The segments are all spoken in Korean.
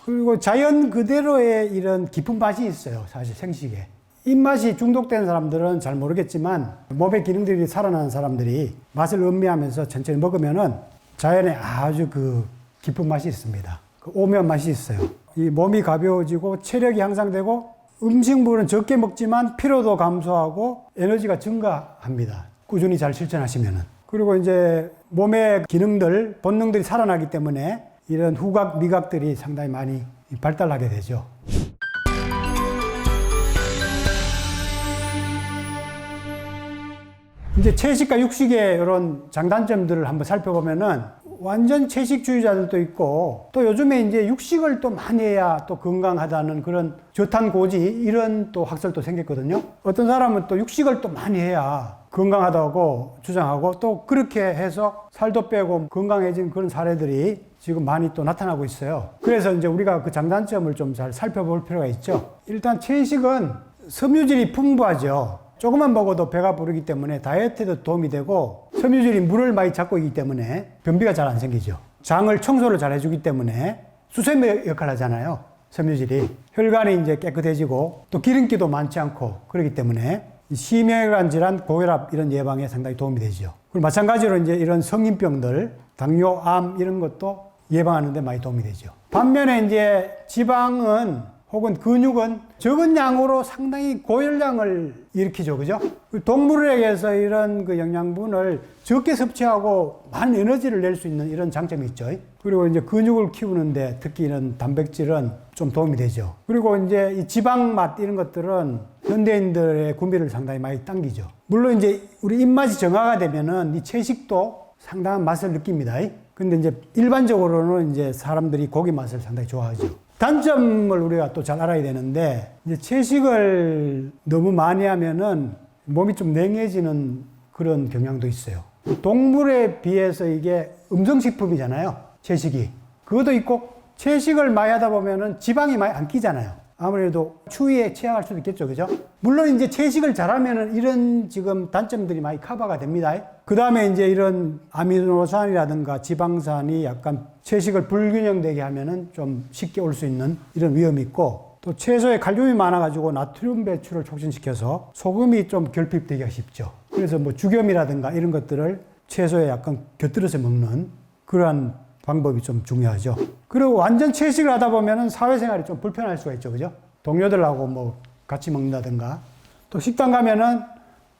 그리고 자연 그대로의 이런 깊은 맛이 있어요. 사실 생식에. 입맛이 중독된 사람들은 잘 모르겠지만 몸의 기능들이 살아나는 사람들이 맛을 음미하면서 천천히 먹으면은 자연에 아주 그 깊은 맛이 있습니다. 그 오묘한 맛이 있어요. 이 몸이 가벼워지고 체력이 향상되고 음식물은 적게 먹지만 피로도 감소하고 에너지가 증가합니다. 꾸준히 잘 실천하시면은. 그리고 이제 몸의 기능들, 본능들이 살아나기 때문에 이런 후각, 미각들이 상당히 많이 발달하게 되죠. 이제 채식과 육식의 이런 장단점들을 한번 살펴보면은 완전 채식주의자들도 있고 또 요즘에 이제 육식을 또 많이 해야 또 건강하다는 그런 저탄고지 이런 또 학설도 생겼거든요. 어떤 사람은 또 육식을 또 많이 해야 건강하다고 주장하고 또 그렇게 해서 살도 빼고 건강해진 그런 사례들이 지금 많이 또 나타나고 있어요. 그래서 이제 우리가 그 장단점을 좀 잘 살펴볼 필요가 있죠. 일단 채식은 섬유질이 풍부하죠. 조금만 먹어도 배가 부르기 때문에 다이어트에도 도움이 되고 섬유질이 물을 많이 잡고 있기 때문에 변비가 잘 안 생기죠. 장을 청소를 잘 해주기 때문에 수세미 역할을 하잖아요. 섬유질이. 혈관이 이제 깨끗해지고 또 기름기도 많지 않고 그렇기 때문에 심혈관 질환, 고혈압 이런 예방에 상당히 도움이 되죠. 그리고 마찬가지로 이제 이런 성인병들, 당뇨, 암 이런 것도 예방하는 데 많이 도움이 되죠. 반면에 이제 지방은 혹은 근육은 적은 양으로 상당히 고열량을 일으키죠. 그죠? 동물에게서 이런 그 영양분을 적게 섭취하고 많은 에너지를 낼 수 있는 이런 장점이 있죠. 그리고 이제 근육을 키우는데 특히 이런 단백질은 좀 도움이 되죠. 그리고 이제 이 지방 맛 이런 것들은 현대인들의 구미를 상당히 많이 당기죠. 물론 이제 우리 입맛이 정화가 되면은 이 채식도 상당한 맛을 느낍니다. 근데 이제 일반적으로는 이제 사람들이 고기 맛을 상당히 좋아하죠. 단점을 우리가 또 잘 알아야 되는데, 이제 채식을 너무 많이 하면은 몸이 좀 냉해지는 그런 경향도 있어요. 동물에 비해서 이게 음성식품이잖아요. 채식이. 그것도 있고, 채식을 많이 하다 보면은 지방이 많이 안 끼잖아요. 아무래도 추위에 취약할 수도 있겠죠. 그죠? 물론 이제 채식을 잘하면은 이런 지금 단점들이 많이 커버가 됩니다. 그 다음에 이제 이런 아미노산이라든가 지방산이 약간 채식을 불균형되게 하면은 좀 쉽게 올 수 있는 이런 위험이 있고, 또 채소에 칼륨이 많아가지고 나트륨 배출을 촉진시켜서 소금이 좀 결핍되기가 쉽죠. 그래서 뭐 죽염이라든가 이런 것들을 채소에 약간 곁들여서 먹는 그러한 방법이 좀 중요하죠. 그리고 완전 채식을 하다 보면은 사회생활이 좀 불편할 수가 있죠. 그죠? 동료들하고 뭐 같이 먹는다든가, 또 식당 가면은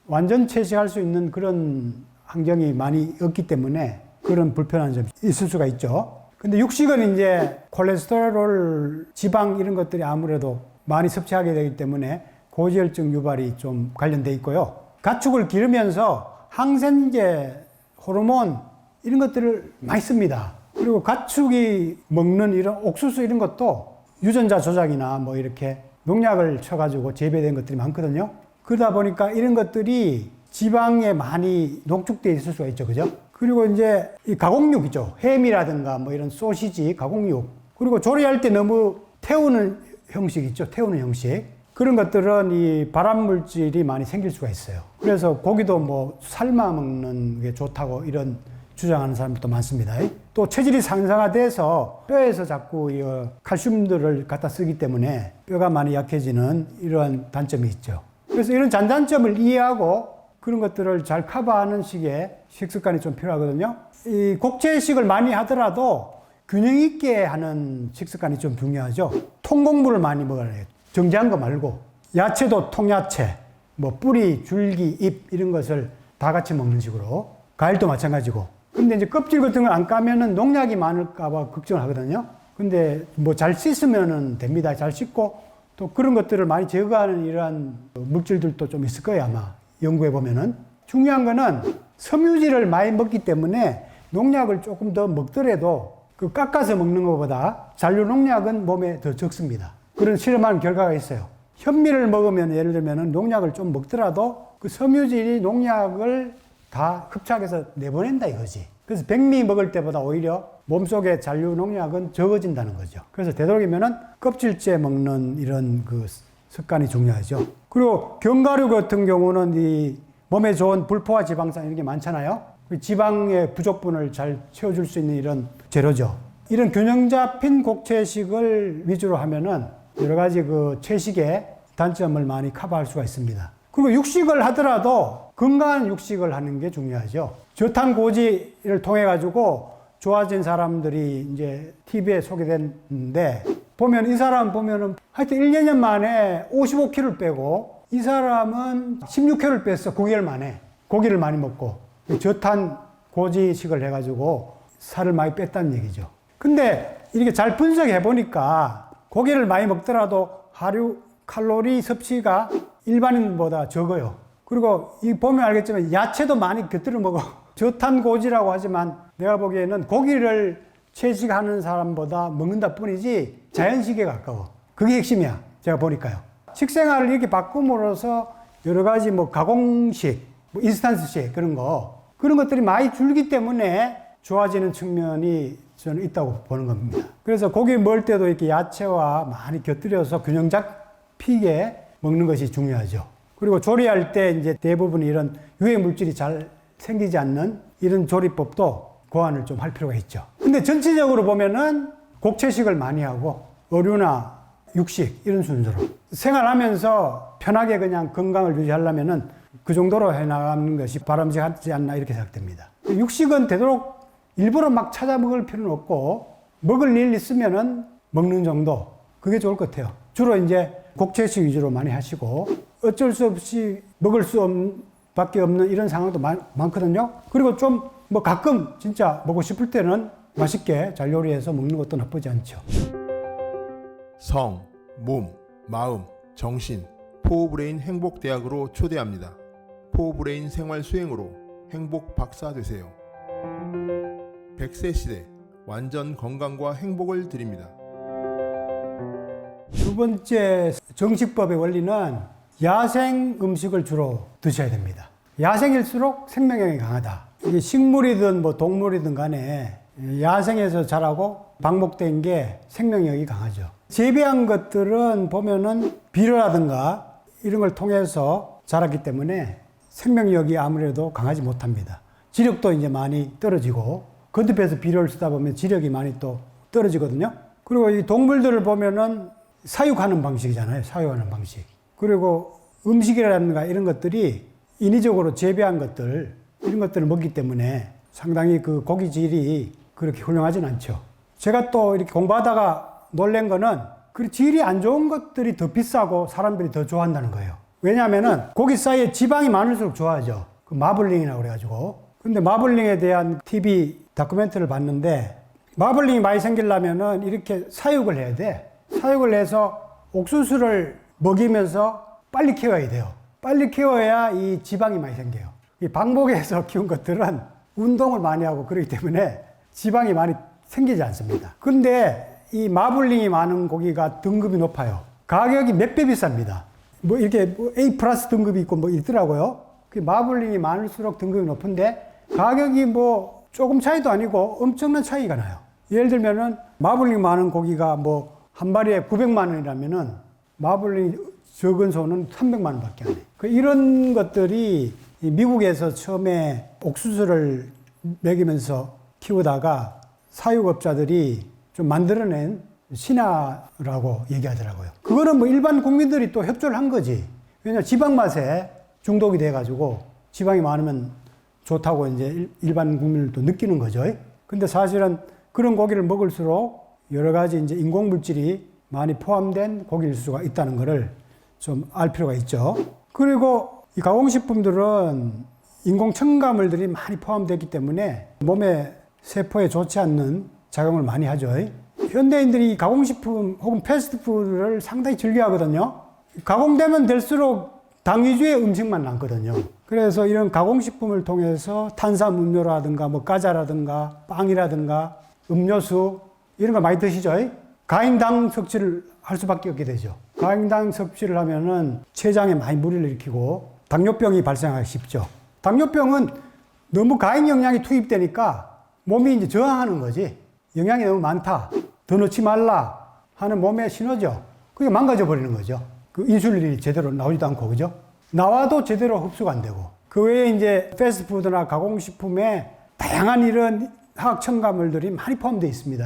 완전 채식할 수 있는 그런 환경이 많이 없기 때문에 그런 불편한 점이 있을 수가 있죠. 근데 육식은 이제 콜레스테롤, 지방 이런 것들이 아무래도 많이 섭취하게 되기 때문에 고지혈증 유발이 좀 관련돼 있고요. 가축을 기르면서 항생제, 호르몬 이런 것들을 많이 씁니다. 그리고 가축이 먹는 이런 옥수수 이런 것도 유전자 조작이나 뭐 이렇게 농약을 쳐가지고 재배된 것들이 많거든요. 그러다 보니까 이런 것들이 지방에 많이 농축되어 있을 수가 있죠. 그죠? 그리고 이제 이 가공육이죠. 햄이라든가 뭐 이런 소시지, 가공육. 그리고 조리할 때 너무 태우는 형식 있죠. 태우는 형식. 그런 것들은 이 발암물질이 많이 생길 수가 있어요. 그래서 고기도 뭐 삶아 먹는 게 좋다고 이런 주장하는 사람들도 많습니다. 또 체질이 상상화돼서 뼈에서 자꾸 이 칼슘들을 갖다 쓰기 때문에 뼈가 많이 약해지는 이러한 단점이 있죠. 그래서 이런 장단점을 이해하고 그런 것들을 잘 커버하는 식의 식습관이 좀 필요하거든요. 이 곡제식을 많이 하더라도 균형 있게 하는 식습관이 좀 중요하죠. 통곡물을 많이 먹어야 해요. 정제한 거 말고. 야채도 통야채, 뭐 뿌리, 줄기, 잎 이런 것을 다 같이 먹는 식으로. 과일도 마찬가지고. 근데 이제 껍질 같은 걸 안 까면은 농약이 많을까봐 걱정을 하거든요. 근데 뭐 잘 씻으면은 됩니다. 잘 씻고 또 그런 것들을 많이 제거하는 이러한 물질들도 좀 있을 거예요, 아마. 연구해 보면은. 중요한 거는 섬유질을 많이 먹기 때문에 농약을 조금 더 먹더라도 그 깎아서 먹는 것보다 잔류 농약은 몸에 더 적습니다. 그런 실험한 결과가 있어요. 현미를 먹으면 예를 들면은 농약을 좀 먹더라도 그 섬유질이 농약을 다 흡착해서 내보낸다 이거지. 그래서 백미 먹을 때보다 오히려 몸속에 잔류 농약은 적어진다는 거죠. 그래서 되도록이면은 껍질째 먹는 이런 그 습관이 중요하죠. 그리고 견과류 같은 경우는 이 몸에 좋은 불포화 지방산 이런 게 많잖아요. 그 지방의 부족분을 잘 채워줄 수 있는 이런 재료죠. 이런 균형 잡힌 곡채식을 위주로 하면은 여러 가지 그 채식의 단점을 많이 커버할 수가 있습니다. 그리고 육식을 하더라도 건강한 육식을 하는 게 중요하죠. 저탄고지를 통해 가지고 좋아진 사람들이 이제 TV에 소개됐는데 보면 이 사람 보면은 하여튼 1, 2년 만에 55kg를 빼고 이 사람은 16kg를 뺐어. 9개월 만에. 고기를 많이 먹고 저탄고지식을 해가지고 살을 많이 뺐다는 얘기죠. 근데 이렇게 잘 분석해 보니까 고기를 많이 먹더라도 하루 칼로리 섭취가 일반인보다 적어요. 그리고 이 보면 알겠지만 야채도 많이 곁들여 먹어. 저탄고지라고 하지만 내가 보기에는 고기를 채식하는 사람보다 먹는다 뿐이지 자연식에 가까워. 그게 핵심이야. 제가 보니까요. 식생활을 이렇게 바꿈으로써 여러 가지 뭐 가공식, 뭐 인스턴트식 그런 것들이 많이 줄기 때문에 좋아지는 측면이 저는 있다고 보는 겁니다. 그래서 고기 먹을 때도 이렇게 야채와 많이 곁들여서 균형 잡히게 먹는 것이 중요하죠. 그리고 조리할 때 이제 대부분 이런 유해 물질이 잘 생기지 않는 이런 조리법도 고안을 좀 할 필요가 있죠. 근데 전체적으로 보면은 곡채식을 많이 하고 어류나 육식 이런 순서로 생활하면서 편하게 그냥 건강을 유지하려면은 그 정도로 해나가는 것이 바람직하지 않나 이렇게 생각됩니다. 육식은 되도록 일부러 막 찾아 먹을 필요는 없고 먹을 일 있으면은 먹는 정도 그게 좋을 것 같아요. 주로 이제 곡채식 위주로 많이 하시고 어쩔 수 없이 먹을 수 밖에 없는 이런 상황도 많거든요. 그리고 좀 뭐 가끔 진짜 먹고 싶을 때는 맛있게 잘 요리해서 먹는 것도 나쁘지 않죠. 성, 몸, 마음, 정신, 포브레인 행복대학으로 초대합니다. 포브레인 생활 수행으로 행복 박사 되세요. 100세 시대 완전 건강과 행복을 드립니다. 두 번째 정식법의 원리는 야생 음식을 주로 드셔야 됩니다. 야생일수록 생명력이 강하다. 이게 식물이든 뭐 동물이든 간에 야생에서 자라고 방목된 게 생명력이 강하죠. 재배한 것들은 보면은 비료라든가 이런 걸 통해서 자랐기 때문에 생명력이 아무래도 강하지 못합니다. 지력도 이제 많이 떨어지고 건드려서 비료를 쓰다 보면 지력이 많이 또 떨어지거든요. 그리고 이 동물들을 보면은 사육하는 방식이잖아요. 사육하는 방식. 그리고 음식이라든가 이런 것들이 인위적으로 재배한 것들 이런 것들을 먹기 때문에 상당히 그 고기 질이 그렇게 훌륭하진 않죠. 제가 또 이렇게 공부하다가 놀란 거는 그 질이 안 좋은 것들이 더 비싸고 사람들이 더 좋아한다는 거예요. 왜냐하면은 고기 사이에 지방이 많을수록 좋아하죠. 그 마블링이라고 그래가지고. 근데 마블링에 대한 TV 다큐멘터리를 봤는데 마블링이 많이 생기려면은 이렇게 사육을 해야 돼. 사육을 해서 옥수수를 먹이면서 빨리 키워야 돼요. 빨리 키워야 이 지방이 많이 생겨요. 이 방목에서 키운 것들은 운동을 많이 하고 그렇기 때문에 지방이 많이 생기지 않습니다. 근데 이 마블링이 많은 고기가 등급이 높아요. 가격이 몇 배 비쌉니다. 뭐 이렇게 뭐 A 플러스 등급이 있고 뭐 있더라고요. 그 마블링이 많을수록 등급이 높은데 가격이 뭐 조금 차이도 아니고 엄청난 차이가 나요. 예를 들면은 마블링 많은 고기가 뭐 한 마리에 900만 원이라면은 마블링 적은 소는 300만 원밖에 안 해요. 이런 것들이 미국에서 처음에 옥수수를 먹이면서 키우다가 사육업자들이 좀 만들어낸 신화라고 얘기하더라고요. 그거는 뭐 일반 국민들이 또 협조를 한 거지. 왜냐면 지방 맛에 중독이 돼가지고 지방이 많으면 좋다고 이제 일반 국민들도 느끼는 거죠. 근데 사실은 그런 고기를 먹을수록 여러 가지 이제 인공 물질이 많이 포함된 고기일 수가 있다는 것을 좀 알 필요가 있죠. 그리고 이 가공식품들은 인공 첨가물들이 많이 포함되기 때문에 몸의 세포에 좋지 않는 작용을 많이 하죠. 현대인들이 가공식품 혹은 패스트푸드를 상당히 즐겨하거든요. 가공되면 될수록 당 위주의 음식만 남거든요. 그래서 이런 가공식품을 통해서 탄산음료라든가 뭐 과자라든가 빵이라든가 음료수 이런 걸 많이 드시죠. 가행당 섭취를 할 수밖에 없게 되죠. 가행당 섭취를 하면은 췌장에 많이 무리를 일으키고 당뇨병이 발생하기 쉽죠. 당뇨병은 너무 가행 영양이 투입되니까 몸이 이제 저항하는 거지. 영양이 너무 많다. 더 넣지 말라 하는 몸의 신호죠. 그게 망가져 버리는 거죠. 그 인슐린이 제대로 나오지도 않고, 그죠? 나와도 제대로 흡수가 안 되고. 그 외에 이제 패스트푸드나 가공식품에 다양한 이런 화학 첨가물들이 많이 포함되어 있습니다.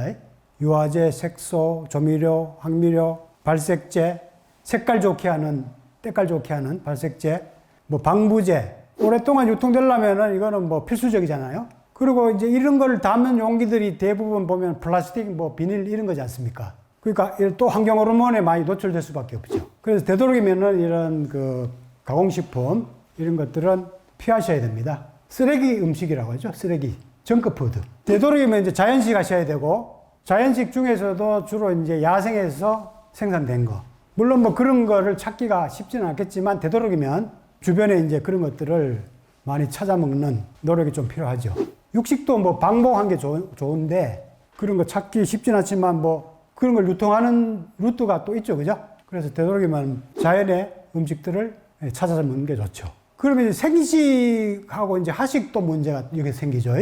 유화제, 색소, 조미료, 항미료, 발색제, 색깔 좋게 하는, 때깔 좋게 하는 발색제, 뭐 방부제, 오랫동안 유통되려면은 이거는 뭐 필수적이잖아요. 그리고 이제 이런 걸 담는 용기들이 대부분 보면 플라스틱, 뭐 비닐 이런 거지 않습니까? 그러니까 또 환경 호르몬에 많이 노출될 수밖에 없죠. 그래서 되도록이면은 이런 그 가공식품 이런 것들은 피하셔야 됩니다. 쓰레기 음식이라고 하죠. 쓰레기. 정크푸드. 되도록이면 이제 자연식 하셔야 되고, 자연식 중에서도 주로 이제 야생에서 생산된 거. 물론 뭐 그런 거를 찾기가 쉽지는 않겠지만, 되도록이면 주변에 이제 그런 것들을 많이 찾아 먹는 노력이 좀 필요하죠. 육식도 뭐 방법한 게 좋은데, 그런 거 찾기 쉽진 않지만 뭐 그런 걸 유통하는 루트가 또 있죠. 그죠? 그래서 되도록이면 자연의 음식들을 찾아서 먹는 게 좋죠. 그러면 이제 생식하고 이제 하식도 문제가 여기 생기죠.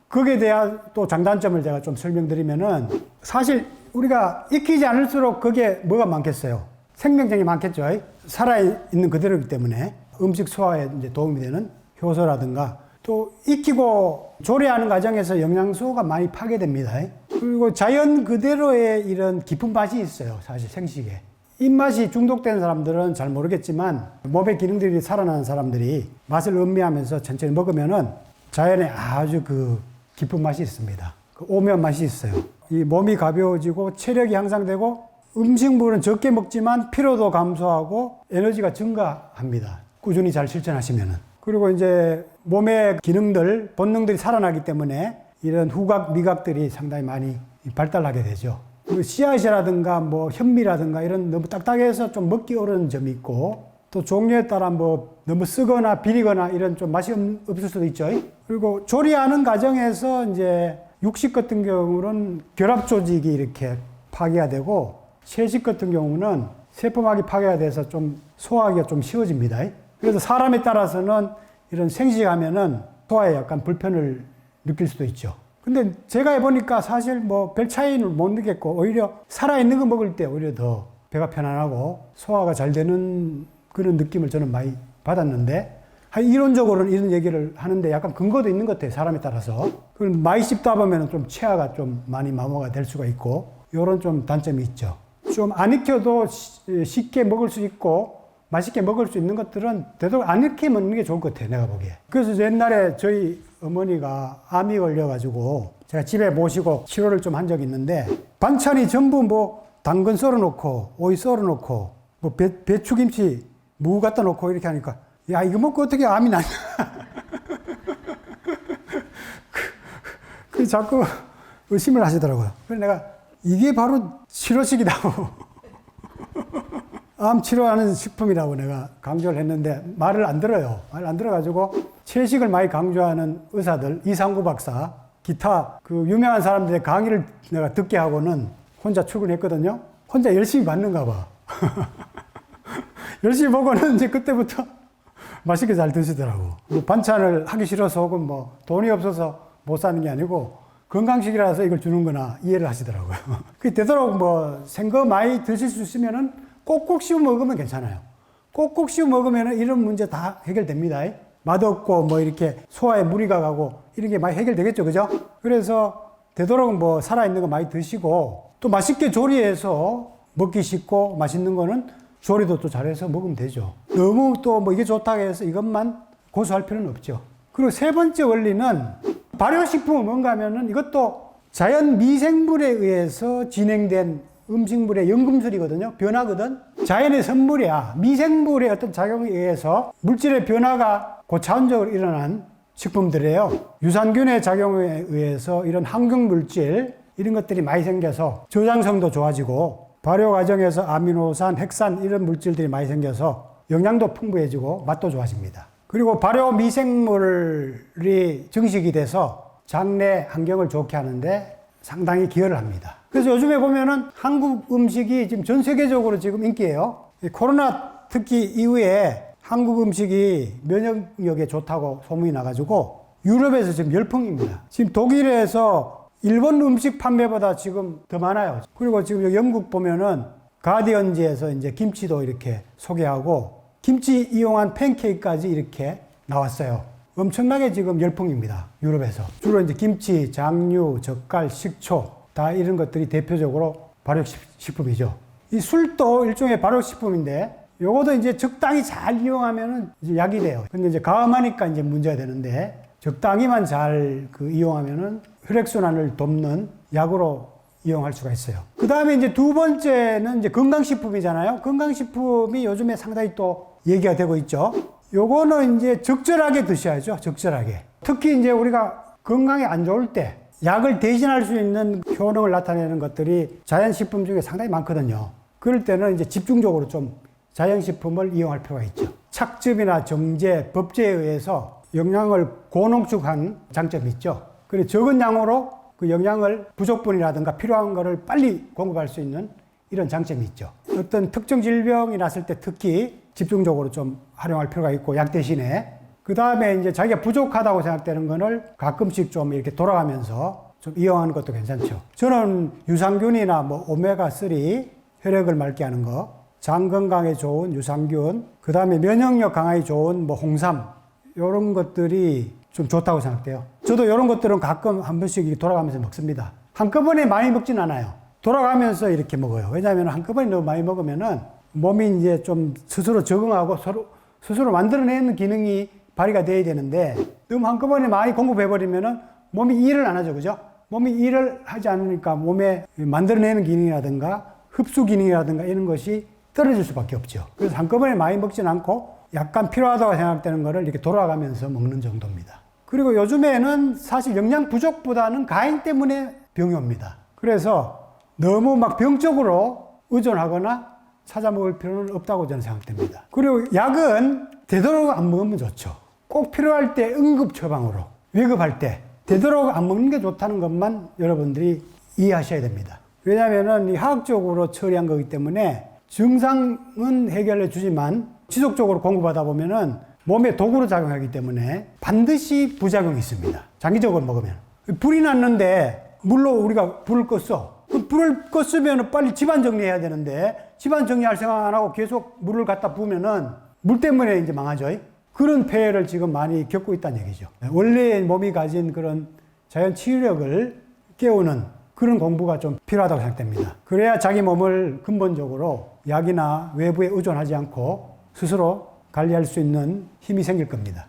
거기에 대한 또 장단점을 제가 좀 설명드리면은, 사실 우리가 익히지 않을수록 거기에 뭐가 많겠어요? 생명력이 많겠죠. 살아있는 그대로이기 때문에 음식 소화에 이제 도움이 되는 효소라든가, 또 익히고 조리하는 과정에서 영양소가 많이 파괴됩니다. 그리고 자연 그대로의 이런 깊은 맛이 있어요. 사실 생식에. 입맛이 중독된 사람들은 잘 모르겠지만, 몸의 기능들이 살아나는 사람들이 맛을 음미하면서 천천히 먹으면은 자연에 아주 그 깊은 맛이 있습니다. 그 오묘한 맛이 있어요. 이 몸이 가벼워지고 체력이 향상되고, 음식물은 적게 먹지만 피로도 감소하고 에너지가 증가합니다. 꾸준히 잘 실천하시면은. 그리고 이제 몸의 기능들, 본능들이 살아나기 때문에 이런 후각, 미각들이 상당히 많이 발달하게 되죠. 씨앗이라든가 뭐 현미라든가 이런 너무 딱딱해서 좀 먹기 어려운 점이 있고, 또 종류에 따라 뭐 너무 쓰거나 비리거나 이런 좀 맛이 없을 수도 있죠. 그리고 조리하는 과정에서 이제 육식 같은 경우는 결합 조직이 이렇게 파괴가 되고, 채식 같은 경우는 세포막이 파괴가 돼서 좀 소화하기가 좀 쉬워집니다. 그래서 사람에 따라서는 이런 생식하면은 소화에 약간 불편을 느낄 수도 있죠. 근데 제가 해보니까 사실 뭐 별 차이는 못 느꼈고, 오히려 살아있는 거 먹을 때 오히려 더 배가 편안하고 소화가 잘 되는 그런 느낌을 저는 많이 받았는데, 이론적으로는 이런 얘기를 하는데 약간 근거도 있는 것 같아요. 사람에 따라서. 그럼 많이 씹다 보면 좀 체화가 좀 많이 마모가 될 수가 있고, 이런 좀 단점이 있죠. 좀 안 익혀도 쉽게 먹을 수 있고 맛있게 먹을 수 있는 것들은 되도록 안 익혀 먹는 게 좋을 것 같아요. 내가 보기에. 그래서 옛날에 저희 어머니가 암이 걸려가지고 제가 집에 모시고 치료를 좀 한 적이 있는데, 반찬이 전부 뭐 당근 썰어놓고 오이 썰어놓고 뭐 배추김치 무 갖다 놓고 이렇게 하니까, 야, 이거 먹고 어떻게 암이 나냐. 그 자꾸 의심을 하시더라고요. 그래서 내가 이게 바로 치료식이라고. 암 치료하는 식품이라고 내가 강조를 했는데 말을 안 들어요. 말을 안 들어가지고 채식을 많이 강조하는 의사들, 이상구 박사, 기타 그 유명한 사람들의 강의를 내가 듣게 하고는 혼자 출근했거든요. 혼자 열심히 받는가 봐. 열심히 보고는 이제 그때부터 맛있게 잘 드시더라고. 뭐 반찬을 하기 싫어서 혹은 뭐 돈이 없어서 못 사는 게 아니고 건강식이라서 이걸 주는구나 이해를 하시더라고요. 그 되도록 뭐 생거 많이 드실 수 있으면은 꼭꼭 씹어 먹으면 괜찮아요. 꼭꼭 씹어 먹으면 이런 문제 다 해결됩니다. 맛없고 뭐 이렇게 소화에 무리가 가고 이런 게 많이 해결되겠죠. 그죠? 그래서 되도록 뭐 살아있는 거 많이 드시고, 또 맛있게 조리해서 먹기 쉽고 맛있는 거는 조리도 또 잘해서 먹으면 되죠. 너무 또 뭐 이게 좋다고 해서 이것만 고수할 필요는 없죠. 그리고 세 번째 원리는, 발효식품은 뭔가 하면은 이것도 자연 미생물에 의해서 진행된 음식물의 연금술이거든요. 변화거든. 자연의 선물이야. 미생물의 어떤 작용에 의해서 물질의 변화가 고차원적으로 일어난 식품들이에요. 유산균의 작용에 의해서 이런 항균물질 이런 것들이 많이 생겨서 저장성도 좋아지고, 발효 과정에서 아미노산, 핵산 이런 물질들이 많이 생겨서 영양도 풍부해지고 맛도 좋아집니다. 그리고 발효 미생물이 증식이 돼서 장내 환경을 좋게 하는데 상당히 기여를 합니다. 그래서 요즘에 보면은 한국 음식이 지금 전 세계적으로 지금 인기예요. 코로나 특히 이후에 한국 음식이 면역력에 좋다고 소문이 나가지고 유럽에서 지금 열풍입니다. 지금 독일에서 일본 음식 판매보다 지금 더 많아요. 그리고 지금 영국 보면은 가디언지에서 이제 김치도 이렇게 소개하고 김치 이용한 팬케이크까지 이렇게 나왔어요. 엄청나게 지금 열풍입니다. 유럽에서. 주로 이제 김치, 장류, 젓갈, 식초 다 이런 것들이 대표적으로 발효식품이죠. 이 술도 일종의 발효식품인데 요것도 이제 적당히 잘 이용하면은 이제 약이 돼요. 근데 이제 가음하니까 이제 문제가 되는데 적당히만 잘 이용하면은 혈액순환을 돕는 약으로 이용할 수가 있어요. 그 다음에 이제 두 번째는 이제 건강식품이잖아요. 건강식품이 요즘에 상당히 또 얘기가 되고 있죠. 요거는 이제 적절하게 드셔야죠. 적절하게. 특히 이제 우리가 건강에 안 좋을 때 약을 대신할 수 있는 효능을 나타내는 것들이 자연식품 중에 상당히 많거든요. 그럴 때는 이제 집중적으로 좀 자연식품을 이용할 필요가 있죠. 착즙이나 정제, 법제에 의해서 영양을 고농축한 장점이 있죠. 그리고 적은 양으로 그 영양을 부족분이라든가 필요한 거를 빨리 공급할 수 있는 이런 장점이 있죠. 어떤 특정 질병이 났을 때 특히 집중적으로 좀 활용할 필요가 있고, 약 대신에. 그 다음에 이제 자기가 부족하다고 생각되는 거를 가끔씩 좀 이렇게 돌아가면서 좀 이용하는 것도 괜찮죠. 저는 유산균이나 뭐 오메가3, 혈액을 맑게 하는 거, 장 건강에 좋은 유산균, 그 다음에 면역력 강화에 좋은 뭐 홍삼, 이런 것들이 좀 좋다고 생각돼요. 저도 이런 것들은 가끔 한 번씩 돌아가면서 먹습니다. 한꺼번에 많이 먹진 않아요. 돌아가면서 이렇게 먹어요. 왜냐하면 한꺼번에 너무 많이 먹으면은 몸이 이제 좀 스스로 적응하고 스스로 만들어내는 기능이 발휘가 돼야 되는데 너무 한꺼번에 많이 공급해버리면은 몸이 일을 안 하죠. 그죠? 몸이 일을 하지 않으니까 몸에 만들어내는 기능이라든가 흡수 기능이라든가 이런 것이 떨어질 수밖에 없죠. 그래서 한꺼번에 많이 먹진 않고 약간 필요하다고 생각되는 거를 이렇게 돌아가면서 먹는 정도입니다. 그리고 요즘에는 사실 영양 부족보다는 가행 때문에 병이 옵니다. 그래서 너무 막 병적으로 의존하거나 찾아 먹을 필요는 없다고 저는 생각됩니다. 그리고 약은 되도록 안 먹으면 좋죠. 꼭 필요할 때 응급 처방으로, 위급할 때 되도록 안 먹는 게 좋다는 것만 여러분들이 이해하셔야 됩니다. 왜냐하면 이 화학적으로 처리한 거기 때문에 증상은 해결해 주지만 지속적으로 공급하다 보면은 몸에 도구로 작용하기 때문에 반드시 부작용이 있습니다. 장기적으로 먹으면. 불이 났는데 물로 우리가 불을 껐어. 그 불을 껐으면 빨리 집안 정리해야 되는데 집안 정리할 생각 안 하고 계속 물을 갖다 부으면은 물 때문에 이제 망하죠. 그런 폐해를 지금 많이 겪고 있다는 얘기죠. 원래 몸이 가진 그런 자연 치유력을 깨우는 그런 공부가 좀 필요하다고 생각됩니다. 그래야 자기 몸을 근본적으로 약이나 외부에 의존하지 않고 스스로 관리할 수 있는 힘이 생길 겁니다.